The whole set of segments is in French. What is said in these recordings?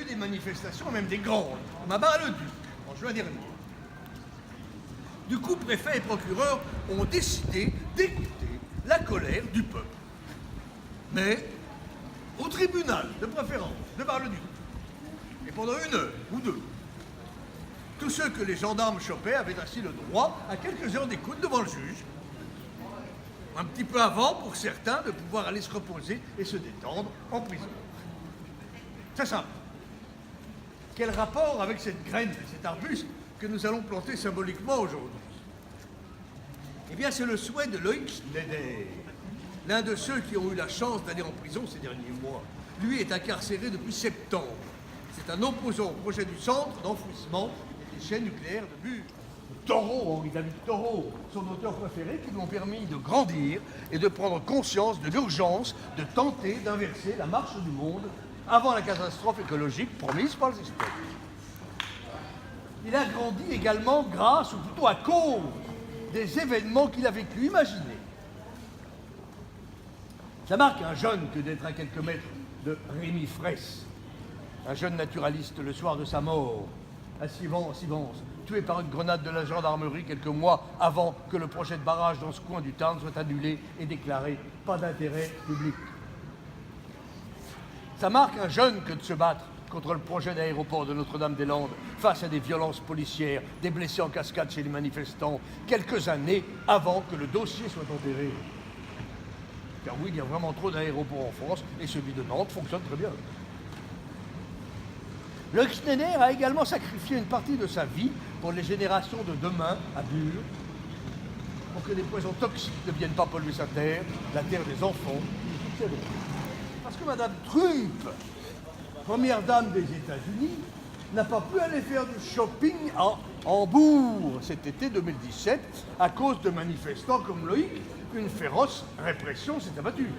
des manifestations, même des grandes, comme à Bar-le-Duc, en juin dernier. Du coup, préfet et procureur ont décidé d'écouter la colère du peuple. Mais au tribunal de préférence de Bar-le-Duc, et pendant 1 heure ou 2, tous ceux que les gendarmes chopaient avaient ainsi le droit à quelques heures d'écoute devant le juge, un petit peu avant, pour certains, de pouvoir aller se reposer et se détendre en prison. C'est simple. Quel rapport avec cette graine, cet arbuste que nous allons planter symboliquement aujourd'hui? Eh bien, c'est le souhait de Loïc Schneider, l'un de ceux qui ont eu la chance d'aller en prison ces derniers mois. Lui est incarcéré depuis septembre. C'est un opposant au projet du centre d'enfouissement des déchets nucléaires de Bure. Thoreau, Henri David Thoreau, son auteur préféré, qui lui ont permis de grandir et de prendre conscience de l'urgence de tenter d'inverser la marche du monde avant la catastrophe écologique promise par le système. Il a grandi également grâce, ou plutôt à cause, des événements qu'il a vécu. Imaginez. Ça marque un jeune que d'être à quelques mètres de Rémi Fraisse, un jeune naturaliste le soir de sa mort, à Sivens, tué par une grenade de la gendarmerie quelques mois avant que le projet de barrage dans ce coin du Tarn soit annulé et déclaré pas d'intérêt public. Ça marque un jeune que de se battre contre le projet d'aéroport de Notre-Dame-des-Landes face à des violences policières, des blessés en cascade chez les manifestants, quelques années avant que le dossier soit enterré. Car oui, il y a vraiment trop d'aéroports en France et celui de Nantes fonctionne très bien. Loïc Schneider a également sacrifié une partie de sa vie pour les générations de demain à Bure, pour que des poisons toxiques ne viennent pas polluer sa terre, la terre des enfants. Parce que Madame Trump, première dame des États-Unis, n'a pas pu aller faire du shopping à Hambourg cet été 2017 à cause de manifestants comme Loïc. Une féroce répression s'est abattue.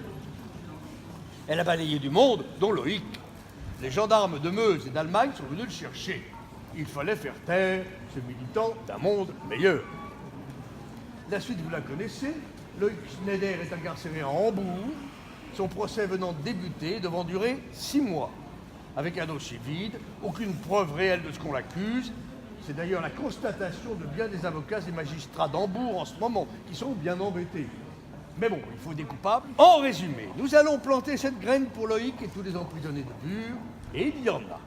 Elle a balayé du monde, dont Loïc. Les gendarmes de Meuse et d'Allemagne sont venus le chercher. Il fallait faire taire ce militant d'un monde meilleur. La suite, vous la connaissez. Loïc Schneider est incarcéré à Hambourg. Son procès venant de débuter devant durer 6 mois. Avec un dossier vide, aucune preuve réelle de ce qu'on l'accuse. C'est d'ailleurs la constatation de bien des avocats et magistrats d'Hambourg en ce moment, qui sont bien embêtés. Mais bon, il faut des coupables. En résumé, nous allons planter cette graine pour Loïc et tous les emprisonnés de Bure, et il y en a.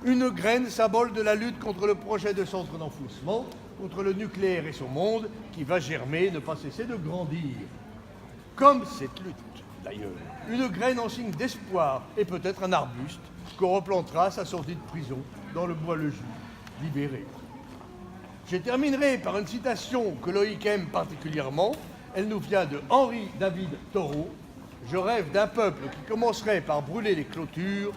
Une graine symbole de la lutte contre le projet de centre d'enfouissement, contre le nucléaire et son monde, qui va germer, ne pas cesser de grandir. Comme cette lutte, d'ailleurs. Une graine en signe d'espoir, et peut-être un arbuste, qu'on replantera à sa sortie de prison, dans le bois-le-jus, libéré. Je terminerai par une citation que Loïc aime particulièrement. Elle nous vient de Henri David Thoreau. Je rêve d'un peuple qui commencerait par brûler les clôtures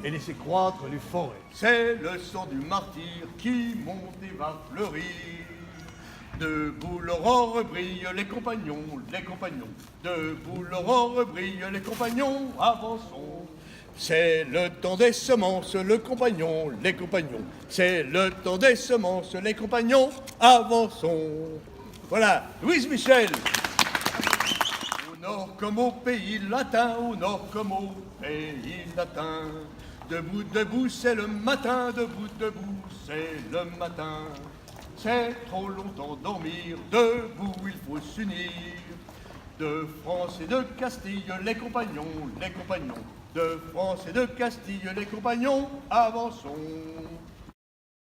et laisser croître les forêts. C'est le sang du martyr qui monte et va fleurir. Debout l'aurore brille, les compagnons. Debout l'aurore brille, les compagnons, avançons. C'est le temps des semences, les compagnons. C'est le temps des semences, les compagnons, avançons. Voilà, Louise Michel. Au nord comme au pays latin, au nord comme au pays latin. Debout, debout, c'est le matin, debout, debout, c'est le matin. C'est trop longtemps dormir, debout, il faut s'unir. De France et de Castille, les compagnons. De France et de Castille, les compagnons, avançons.